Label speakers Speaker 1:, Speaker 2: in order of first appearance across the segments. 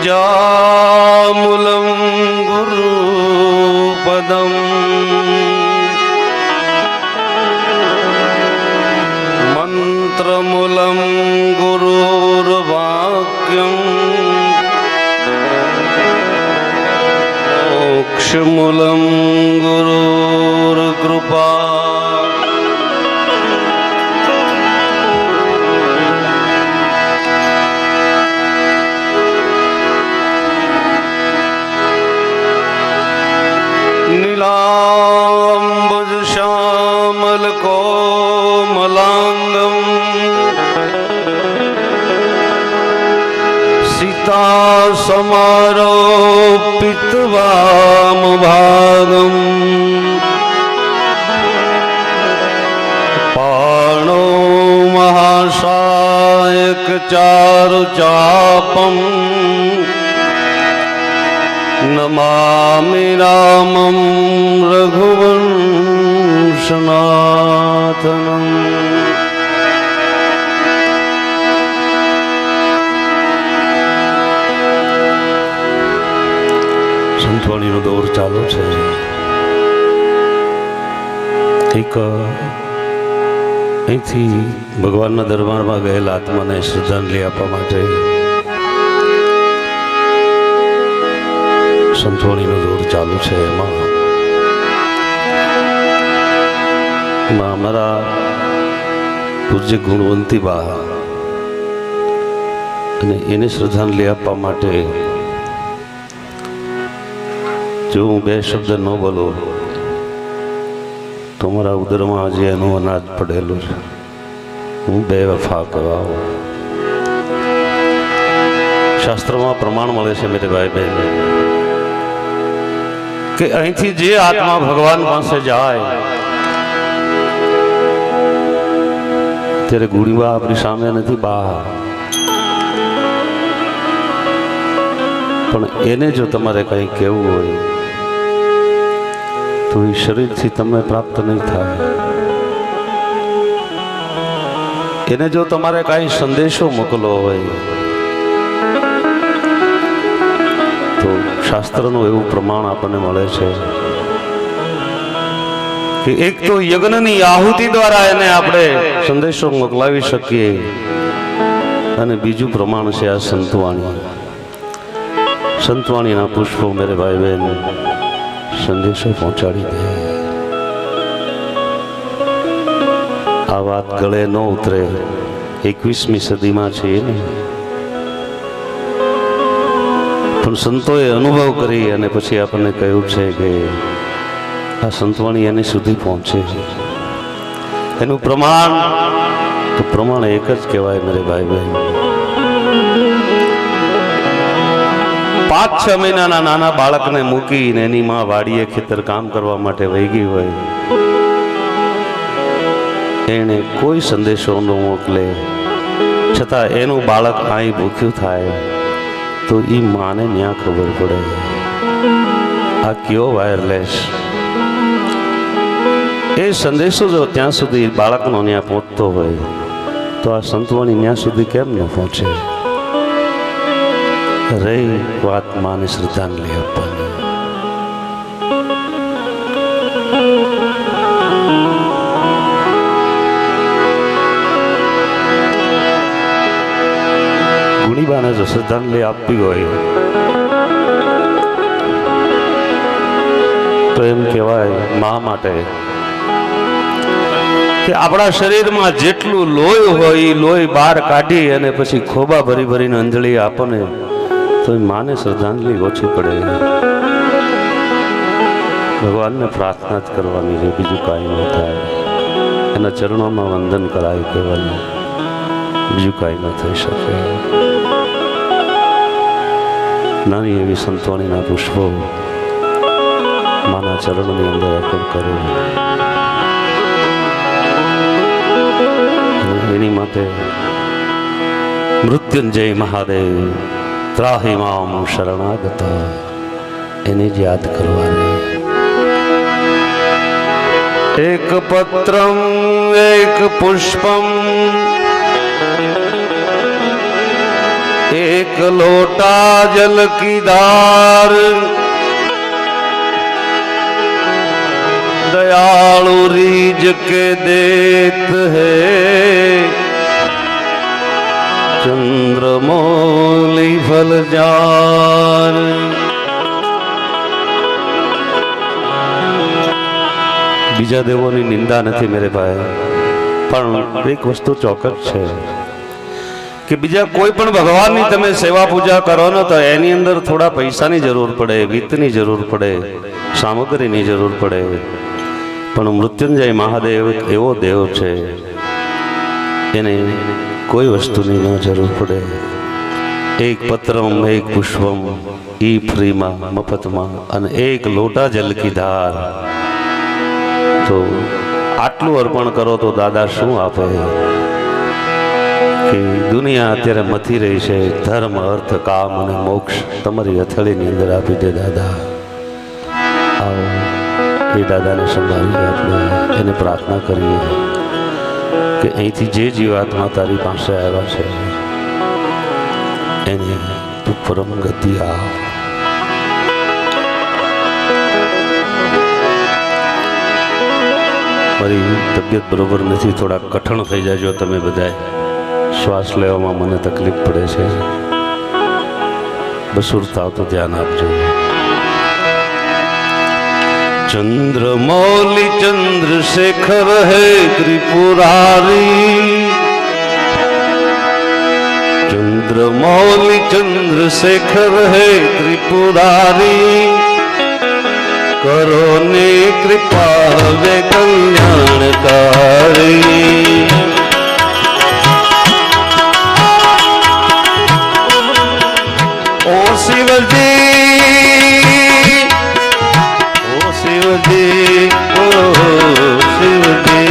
Speaker 1: बीजामूलं गुरुपदम् मंत्रमूलं गुरुर्वाक्यम् मोक्षमूलं गुरुर्कृपा नीलांबुज श्यामल कोमलांगम सीता समारोपित वाम भागम पाणो महासायक चारु चापम नमामि रामं रघुवंशनाथनम्। સંતવાણીનો દોર ચાલુ છે. એક અહીંથી ભગવાનના દરબારમાં ગયેલા આત્માને શ્રદ્ધાંજલિ આપવા માટે સંતવાણીનો દોર ચાલુ છે. એમાં અમારા પૂજ્ય ગુણવંતી બા અને એને શ્રદ્ધાંજલિ આપવા માટે જો હું બે શબ્દ ન બોલું તો મારા ઉદરમાં હજી એનું અનાજ પડેલું છે. હું બે વફા કરાવું. શાસ્ત્રમાં પ્રમાણ મળે છે મેરે ભાઈ બહેન કે અહીંથી જે આત્મા ભગવાન પાસે જાય ત્યારે ગુડીબા આપણી સામે નથી બા, પણ એને જો તમારે કંઈ કહેવું હોય તો એ શરીરથી તમને પ્રાપ્ત નહીં થાય. એને જો તમારે કાંઈ સંદેશો મોકલવો હોય તો શાસ્ત્રનું એવું પ્રમાણ આપણને મળે છે કે એક તો યજ્ઞની આહુતિ દ્વારા એને આપણે સંદેશો મોકલાવી શકીએ અને બીજું પ્રમાણ છે આ સંતવાણી. સંતવાણીના પુષ્પો મેરે ભાઈ બહેન સંદેશો પહોંચાડી દે. આ વાત ગળે ન ઉતરે. 21મી સદીમાં છીએ ને, પણ સંતોએ અનુભવ કરી અને પછી આપણને કહ્યું છે કે આ સંતવાણી એની સુધી પહોંચે છે. એનું પ્રમાણ તો પ્રમાણ એક જ કહેવાય મેરે ભાઈ બહેન. 5-6 મહિનાના નાના બાળકને મૂકીને એની માં વાડીએ ખેતર કામ કરવા માટે વહી ગઈ હોય, એને કોઈ સંદેશો ન મોકલે છતાં એનું બાળક અહીં ભૂખ્યું થાય તો એ માને ન્યા ખબર પડે આ કયો વાયરલેસ. એ સંદેશો જો ત્યાં સુધી બાળકનો ન્યા પહોંચતો હોય તો આ સંતવાણી ન્યા સુધી કેમ ન પહોંચે? રહી વાત માને શ્રદ્ધાંજલિ આપવાની. ગુણીબાને જો શ્રદ્ધાંજલિ આપવી હોય તો એમ કહેવાય મા માટે કે આપણા શરીરમાં જેટલું લોહી હોય એ લોહી બહાર કાઢી અને પછી ખોબા ભરી ભરીને અંજલિ આપને તો એ માને શ્રદ્ધાંજલિ ઓછી પડે. ભગવાનને પ્રાર્થના જ કરવાની છે, બીજું કાંઈ ન થાય. એના ચરણોમાં વંદન કરાય કેવલ, બીજું કાંઈ ન થઈ શકે. નાની એવી સંતવાણીના પુષ્પો માના ચરણની અંદર અર્પણ કરો. એની માટે મૃત્યુંજય મહાદેવ ત્રાહી મામ શરણાગત એને જ યાદ કરવાની. એક પત્રમ એક પુષ્પમ एक लोटा जल की धार दयालु रीज के देत है चंद्रमौली फल जार। बीजा देवोनी निंदा नहीं मेरे भाई, पर एक वस्तु चौकस है कि बीजा कोई पण भगवान की तमे सेवा पूजा करो न तो एनी अंदर थोड़ा पैसा की जरूर पड़े, वित्त की जरूर पड़े, सामग्री की जरूर पड़े, पण मृत्युंजय महादेव एवो देव है एने कोई वस्तु की न जरूर पड़े। एक पत्रम एक पुष्पम ई फ्री में मफत में अने एक लोटा जल की धार। तो आटलू अर्पण करो तो दादा शू आपे कि दुनिया अत्यारे मथी रही है, धर्म अर्थ काम अने मोक्ष तमारी हथेळी नी अंदर आपी दे दादा। आओ એ દાદાને સંભાળીએ, આપણે એને પ્રાર્થના કરીએ કે અહીંથી જે જીવાત્મા તારી પાસે આવ્યા છે એને તું પરમ ગતિ આપ। મારી તબિયત બરોબર નથી, થોડા કઠણ થઈ જાજો તમે બધાય, શ્વાસ લેવામાં મને તકલીફ પડે છે, બસુરતા તો ધ્યાન આપજો। चंद्रमौली चंद्रशेखर है त्रिपुरारी, चंद्रमौली चंद्रशेखर है त्रिपुरारी, करो ने कृपा वे कल्याणकारी। ओ शिवजी शिवजी ओ शिवजी,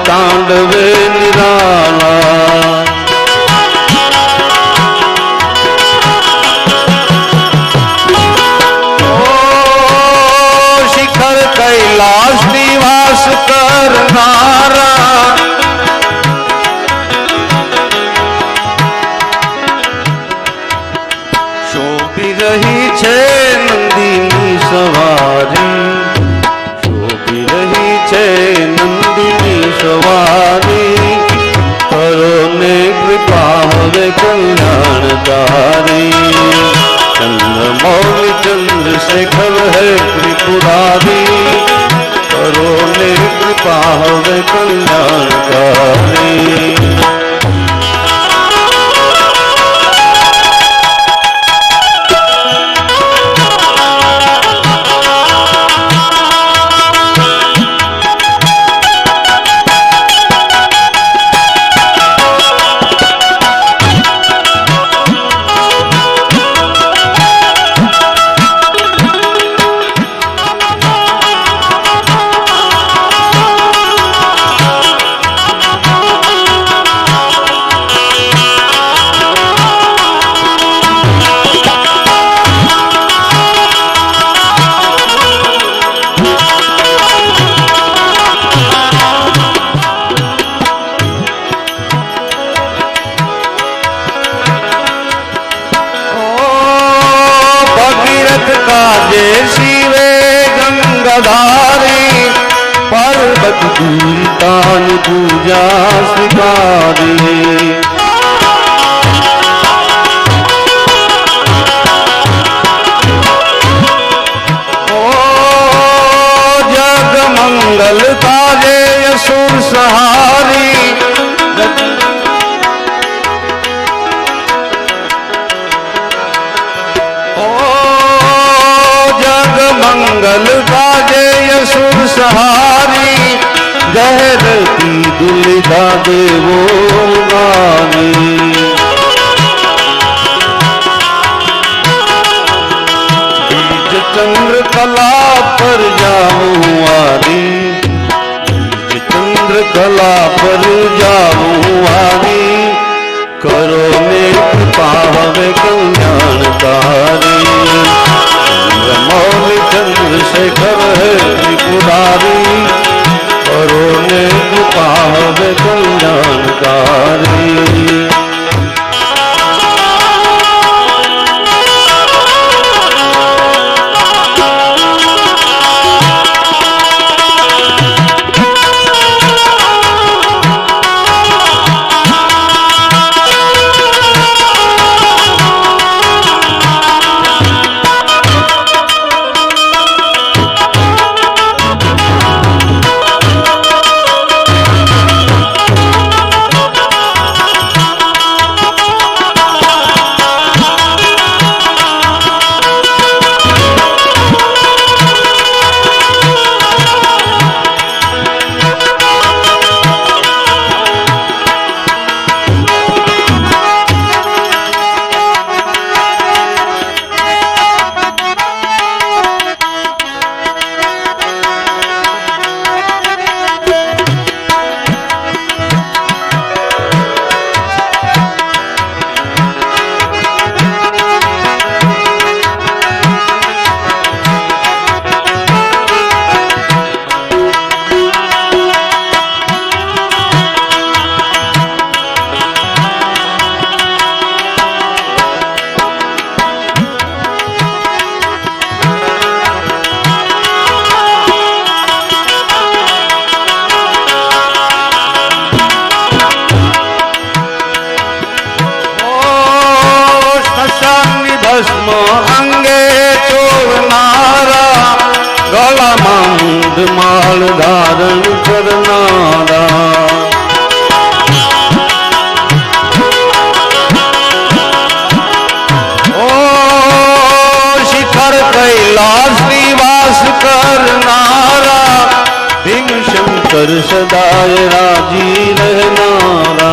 Speaker 1: तांडवे निराला। ओ शिखर कैलाश निवास करनारा, शोभी रही छे नंदीनी सवारी, शोभी रही छे नंदीनी सवारी, करो ने कृपा हवे कल्याणकारी। चंद्रमौली चंद्रशेखर है त्रिपुरारी, करो ने कृपा हवे कल्याणकारी। गंगाधारी पर्वत दूतान पूजा स्वीकारी। ओ जग मंगल ताजे असुर सहारी, मंगल गाजे असुर सहारी, गहर की दुविधा देवो गानी बीज चंद्र कला पर जाऊं आदि बीज चंद्र कला पर जाऊं आदि करो ने कृपा हवे कल्याणकारी मौल चंद्रशेखर है त्रिपुरारी करो ने कृपा हवे कल्याणकारी अंगे चोरनारा गला मांड माल धारण करनारा ओ शिखर कैलाश निवास करनारा भीम शंकर सदाय राजी रहनारा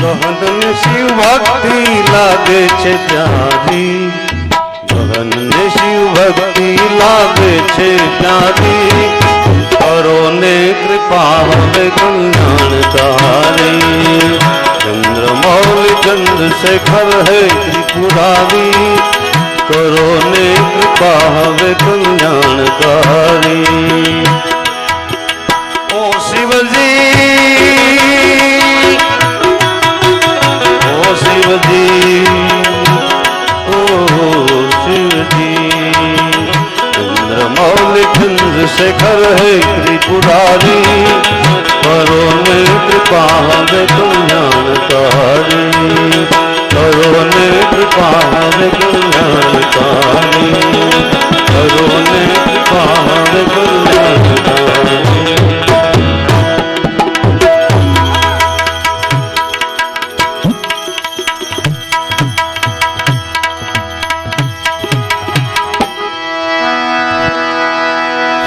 Speaker 1: गहन शिव भक्ति लागे छे प्यारी गहन शिव भक्ति लागे छे प्यारी करो ने कृपा हवे कल्याणकारी चंद्रमौली चंद्रशेखर है त्रिपुरारी करो ने कृपा हवे कल्याणकारी ओ शिवजी शिवजी ओ शिवजी चंद्रमौली चंद्रशेखर है त्रिपुरारी करो ने कृपा हवे कल्याणकारी करो ने कृपा हवे कल्याणकारी करो ने कृपा हवे कल्याणकारी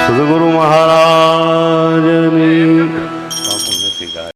Speaker 1: सद्गुरु महाराज